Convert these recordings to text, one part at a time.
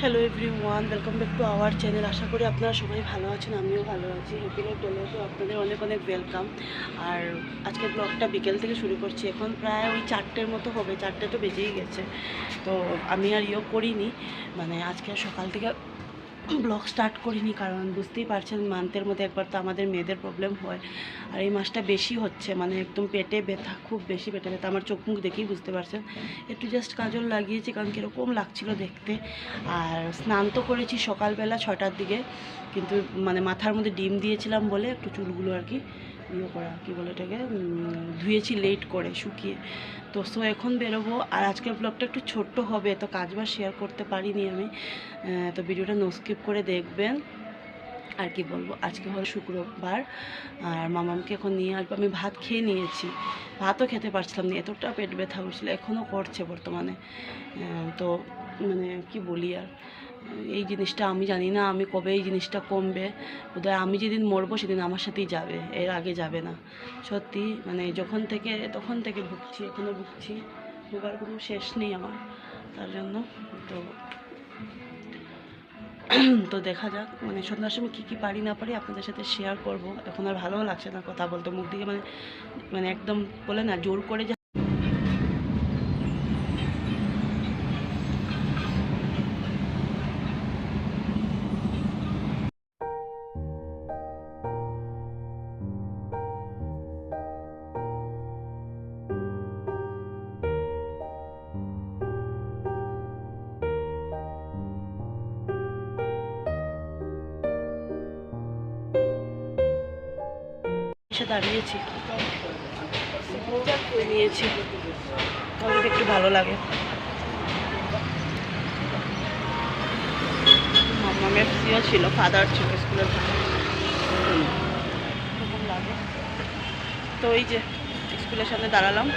Hello everyone, welcome back to our channel. আশা করি আপনারা সবাই ভালো আছেন, আমিও ভালো আছি। হ্যাপি লাইফ ডেলিতে আপনাদের অনেক অনেক ওয়েলকাম। আর আজকের ব্লগটা বিকেল থেকে শুরু করছি। এখন প্রায় ওই 4টের মতো হবে, 4টে তো বেজেই গেছে। তো আমি আর করিনি, মানে আজকে সকাল থেকে ব্লগ স্টার্ট করিনি, কারণ বুঝতেই পারছেন মান্থের মধ্যে একবার তো আমাদের মেয়েদের প্রবলেম হয়। আর এই মাসটা বেশি হচ্ছে, মানে একদম পেটে ব্যথা, খুব বেশি পেটে ব্যথা। আমার চোখ মুখ দেখেই বুঝতে পারছেন। একটু জাস্ট কাজল লাগিয়েছি, কারণ কীরকম লাগছিল দেখতে। আর স্নান তো করেছি সকালবেলা 6টার দিকে, কিন্তু মানে মাথার মধ্যে ডিম দিয়েছিলাম বলে একটু চুলগুলো আর কি করা, কী বলে এটাকে, ধুয়েছি লেট করে শুকিয়ে। তো এখন বেরোবো। আর আজকের ব্লগটা একটু ছোট্ট হবে, তো কাজবার শেয়ার করতে পারিনি আমি। তো ভিডিওটা নো স্কিপ করে দেখবেন। আর কি বলবো, আজকে হলো শুক্রবার, আর মামামকে এখন নিয়ে আসবো। আমি ভাত খেয়ে নিয়েছি, ভাতও খেতে পারছিলাম না, এতটা পেট ব্যথা করছিল, এখনও করছে বর্তমানে। তো মানে কি বলি আর, এই জিনিসটা আমি জানি না আমি কবে এই জিনিসটা কমবে। বোধহয় আমি যেদিন মরবো সেদিন আমার সাথেই যাবে, এর আগে যাবে না। সত্যি মানে তখন থেকে ভুগছি, এখনও ভুগছি, ভোগার কোনো শেষ নেই আমার। তার জন্য তো তো দেখা যাক, মানে সন্ধ্যার সময় কী কী পারি না পারি আপনাদের সাথে শেয়ার করব। এখন আর ভালোও লাগছে না কথা বলতে, মুখ দিকে মানে মানে একদম বলে না জোর করে যে এসে দাঁড়িয়েছি, করে নিয়েছি, তাহলে একটু ভালো লাগে। মামামের প্রিয় ছিল, ফাদার ছিল স্কুলের, এরকম লাগে। তো এই যে স্কুলের সামনে দাঁড়ালাম,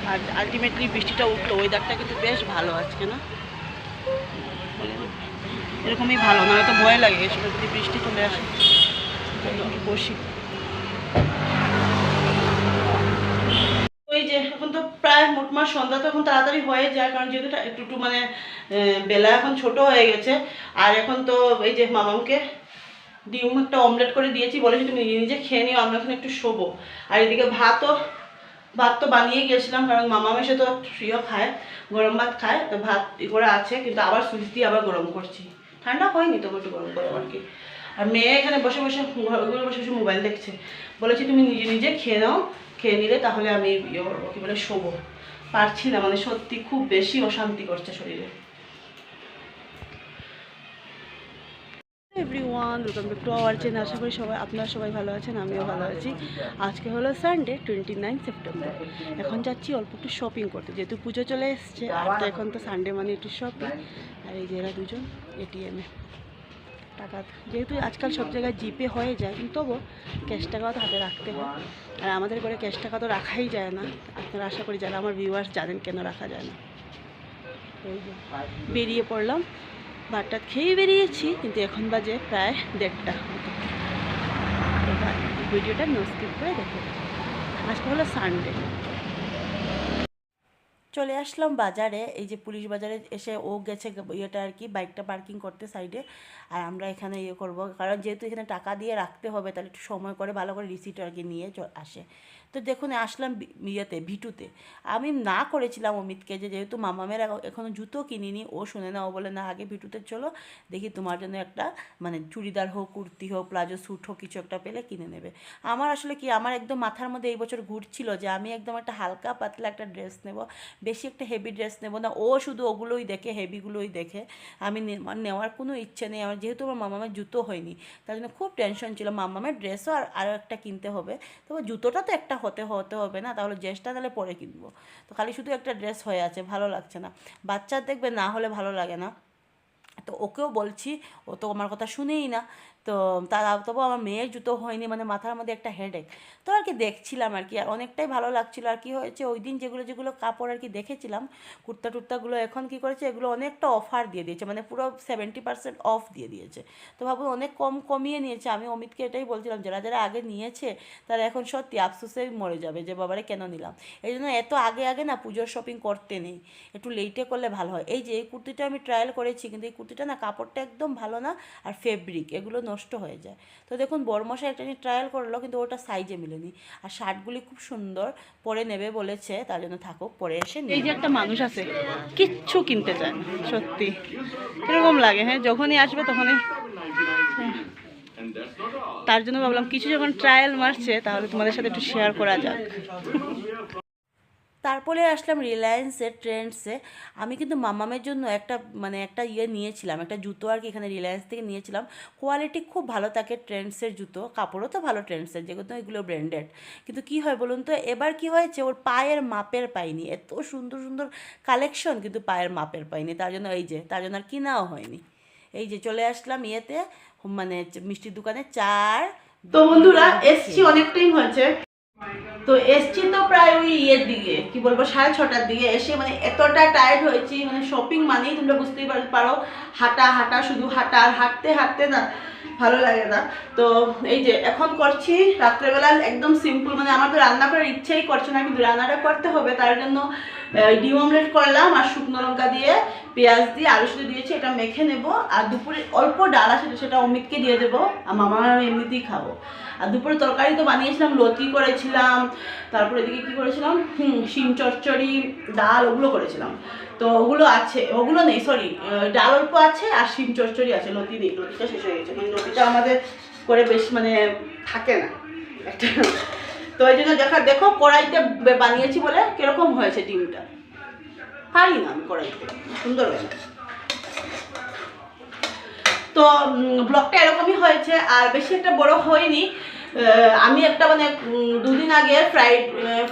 আর আলটিমেটলি বৃষ্টিটা উঠলো, ওয়েদারটা কিন্তু বেশ ভালো আজকে না, এরকমই ভালো, না তো ভয় লাগে এসব যদি বৃষ্টি চলে আসে। বসি, ওই যে এখন তো প্রায় মোটমাট সন্ধ্যা তো এখন তাড়াতাড়ি হয়ে যায়, কারণ যেহেতু একটু মানে বেলা এখন ছোট হয়ে গেছে। আর এখন তো এই যে মামামকে ডিম একটা অমলেট করে দিয়েছি, বলেছি তুমি নিজে নিজে খেয়ে নিও, আমরা এখন একটু শোবো। আর এদিকে ভাত তো বানিয়ে গিয়েছিলাম, কারণ মামা এসে তো প্রিয় খায়, গরম ভাত খায়, তো ভাত করে আছে, কিন্তু আবার সুইচ দিয়ে আবার গরম করছি। ঠান্ডা হয়নি, তবু একটু গরম করো আর কি। আর মেয়ে এখানে বসে বসে মোবাইল দেখছে, বলেছি তুমি নিজে নিজে খেয়ে নাও, খেয়ে নিলে তাহলে আমি কী বলে শোবো। পারছি না, মানে সত্যি খুব বেশি অশান্তি করছে শরীরে। Everyone, welcome back to our channel. আশা করি আপনারা সবাই ভালো আছেন, আমিও ভালো আছি। আজকে হলো সানডে, 29 সেপ্টেম্বর। এখন যাচ্ছি অল্প একটু শপিং করতে, যেহেতু পুজো চলে এসছে, আর তো এখন তো সানডে মানে একটু শপিং। আর এই যে এরা দুজন এটিএমে টাকা, যেহেতু আজকাল সব জায়গায় জিপে হয়ে যায়, কিন্তু তবুও ক্যাশ টাকাও তো হাতে রাখতে হয়। আর আমাদের ঘরে ক্যাশ টাকা তো রাখাই যায় না। আপনারা আশা করি যারা আমার ভিউয়ার্স জানেন কেন রাখা যায় না। এই যে বেরিয়ে পড়লাম, ভাতটা খেয়ে বেরিয়েছি, কিন্তু এখন বাজে প্রায় 1:30 মতো। এবার ভিডিওটা নো স্কিপ করে দেখে। আজকে হলো সানডে। চলে আসলাম বাজারে, এই যে পুলিশ বাজারে এসে ও গেছে ইয়েটা আর কি, বাইকটা পার্কিং করতে সাইডে। আর আমরা এখানে করবো, কারণ যেহেতু এখানে টাকা দিয়ে রাখতে হবে, তাহলে একটু সময় করে ভালো করে রিসিট আর কি নিয়ে আসে। তো দেখুন আসলাম ভিটুতে। আমি না করেছিলাম অমিতকে যে যেহেতু মামামের এখনও জুতো কিনিনি, ও শুনে না, ও বলে না আগে ভিটুতে চলো, দেখি তোমার জন্য একটা মানে চুড়িদার হোক, কুর্তি হোক, প্লাজো স্যুট হোক, কিছু একটা পেলে কিনে নেবে। আমার আসলে কি, আমার একদম মাথার মধ্যে এই বছর ঘুরছিল যে আমি একদম একটা হালকা পাতলা একটা ড্রেস নেব, বেশি একটা হেভি ড্রেস নেবো না। ও শুধু ওগুলোই দেখে, হেভিগুলোই দেখে। আমি নেওয়ার কোনো ইচ্ছে নেই আমার, যেহেতু আমার মামামের জুতো হয়নি, তার জন্য খুব টেনশন ছিল। মামামের ড্রেসও আরও একটা কিনতে হবে, তবে জুতোটা তো একটা হতে হবে না, তাহলে ড্রেসটা তাহলে পরে কিনবো। তো খালি শুধু একটা ড্রেস হয়ে আছে, ভালো লাগছে না। বাচ্চার দেখবে না হলে ভালো লাগে না। তো ওকেও বলছি, ও তো আমার কথা শুনেই না। তো তবু আমার মেয়ের জুতো হয়নি, মানে মাথার মধ্যে একটা হেডেক। তো আর কি দেখছিলাম আর কি, আর অনেকটাই ভালো লাগছিলো। আর কি হয়েছে, ওই দিন যেগুলো যেগুলো কাপড় আর কি দেখেছিলাম, কুর্তা টুর্তাগুলো এখন কি করেছে, এগুলো অনেকটা অফার দিয়ে দিয়েছে, মানে পুরো 70% অফ দিয়ে দিয়েছে। তো ভাবুন অনেক কমিয়ে নিয়েছে। আমি অমিতকে এটাই বলছিলাম, যারা যারা আগে নিয়েছে তারা এখন সত্যি আফসোসে মরে যাবে যে বাবারে কেন নিলাম। এই জন্য এত আগে আগে না পুজোর শপিং করতে নেই, একটু লেটে করলে ভালো হয়। এই যে এই কুর্তিটা আমি ট্রায়াল করেছি, কিন্তু এই কুর্তিটা কুর্তিটা না কাপড়টা একদম ভালো না, আর ফেব্রিক এগুলো নষ্ট হয়ে যায়। তো দেখুন বড়মশাই একটা নিয়ে ট্রায়াল করলো, কিন্তু ওটা সাইজে মিলেনি। আর শার্টগুলি খুব সুন্দর, পরে নেবে বলেছে, তার জন্য থাকুক, পরে এসে নিয়ে। এই যে একটা মানুষ আছে কিচ্ছু কিনতে চায় না, সত্যি এরকম লাগে। হ্যাঁ, যখনই আসবে তখনই তার জন্য ভাবলাম কিছু যখন ট্রায়াল মারছে তাহলে তোমাদের সাথে একটু শেয়ার করা যাক। তারপরে আসলাম রিলায়েন্সের ট্রেন্ডসে। আমি কিন্তু মামামের জন্য একটা নিয়েছিলাম, একটা জুতো আর কি, এখানে রিলায়েন্স থেকে নিয়েছিলাম। কোয়ালিটি খুব ভালো থাকে ট্রেন্ডসের জুতো, কাপড়ও তো ভালো ট্রেন্ডসের, যেগুলো এগুলো ব্র্যান্ডেড। কিন্তু কি হয় বলুন তো, এবার কি হয়েছে, ওর পায়ের মাপের পাইনি। এত সুন্দর সুন্দর কালেকশন, কিন্তু পায়ের মাপের পাইনি, তার জন্য তার জন্য আর কেনাও হয়নি। এই যে চলে আসলাম ইয়েতে, মানে মিষ্টির দোকানে চার। তো বন্ধুরা এসছি, অনেক টাইম হয়েছে। তো এসছি তো প্রায় ওই ইয়ের দিকে, কি বলবো, 6:30টার দিকে এসে মানে এতটা টায়ার্ড হয়েছি, মানে শপিং মানেই তোমরা বুঝতেই পারো হাঁটা হাঁটা, শুধু হাঁটা, আর হাঁটতে হাঁটতে না ভালো লাগে না। তো এই যে এখন করছি রাত্রেবেলা একদম সিম্পল, মানে আমার তো রান্না করার ইচ্ছেই করছে না, কিন্তু রান্নাটা করতে হবে, তার জন্য ডিম অমলেট করলাম, আর শুকনো লঙ্কা দিয়ে পেঁয়াজ দিয়ে আলু শুধু দিয়েছি, এটা মেখে নেব। আর দুপুরে অল্প ডাল আছে, সেটা অমিতকে দিয়ে দেবো, আর মামা আমি এমনিতেই খাবো। আর দুপুরে তরকারি তো বানিয়েছিলাম, লতি করেছিলাম, তারপরে এদিকে কী করেছিলাম, শিম চচ্চড়ি, ডাল, ওগুলো করেছিলাম। তো ওগুলো আছে, ওগুলো নেই, সরি, ডাল অল্প আছে আর শিম চচ্চড়ি আছে, লতি নেই, লতিটা শেষ হয়ে গেছে, মানে লতিটা আমাদের করে বেশি মানে থাকে না একটা। তো ওই জন্য দেখো কড়াইতে বানিয়েছি বলে কিরকম হয়েছে ডিমটা, পারি না আমি কড়াইতে, সুন্দর হয় না। তো ব্লগটা এরকমই হয়েছে, আর বেশি একটা বড় হয়নি। আমি একটা মানে 2 দিন আগে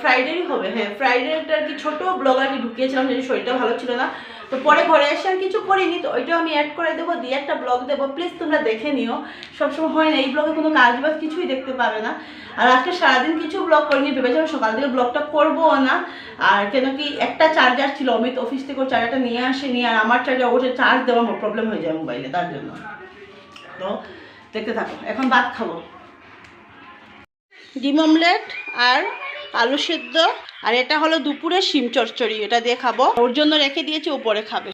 ফ্রাইডেই হবে, হ্যাঁ ফ্রাইডেটা আর কি ছোটো ব্লগ আর কি ঢুকিয়েছিলাম, যদি শরীরটা ভালো ছিল না। তো পরে ঘরে এসে আর কিছু করিনি, তো ওইটাও আমি অ্যাড করে দেবো, দিয়ে একটা ব্লগ দেবো, প্লিজ তোমরা দেখে নিও। সবসময় হয় না এই ব্লগে কোনো কাজ বাজ কিছুই দেখতে পাবে না। আর আজকে সারাদিন কিছু ব্লগ করিনি, ভেবেছিলাম সকাল থেকে ব্লগটা করবো না। আর কেন কি একটা চার্জার ছিল, অমিত অফিস থেকে ওর চার্জারটা নিয়ে আসেনি, আর আমার চার্জার অবশ্যই চার্জ দেওয়ার প্রবলেম হয়ে যায় মোবাইলে, তার জন্য। তো দেখতে থাকো, এখন ভাত খাবো, ডিম অমলেট আর আলু সেদ্ধ, আর এটা হলো দুপুরে শিম চচ্চড়ি, এটা দিয়ে খাবো। ওর জন্য রেখে দিয়েছি, উপরে খাবে।